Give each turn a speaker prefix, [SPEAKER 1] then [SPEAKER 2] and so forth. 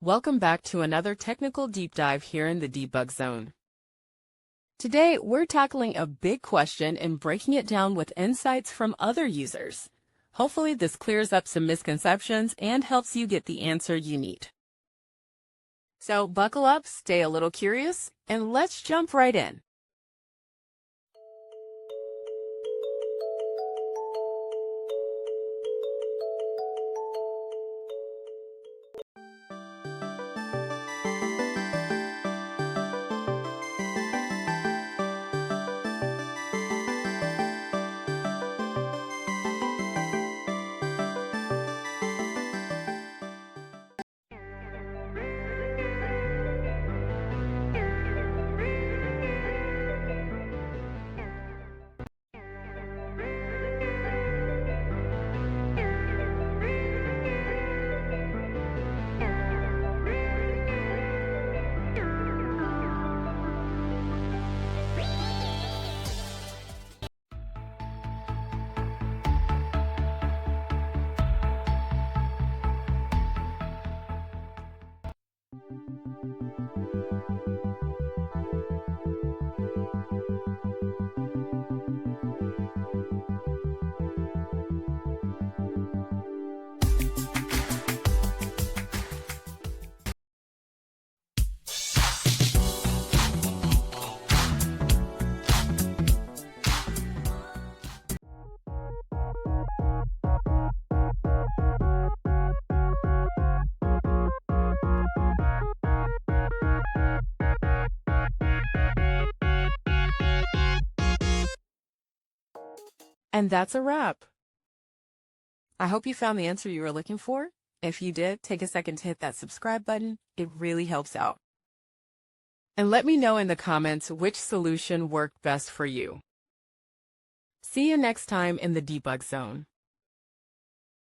[SPEAKER 1] Welcome back to another technical deep dive here in the debug zone. Today, we're tackling a big question and breaking it down with insights from other users. Hopefully, this clears up some misconceptions and helps you get the answer you need. So buckle up, stay a little curious, and let's jump right in. And that's a wrap. I hope you found the answer you were looking for. If you did, take a second to hit that subscribe button. It really helps out. And let me know in the comments which solution worked best for you. See you next time in the debug zone.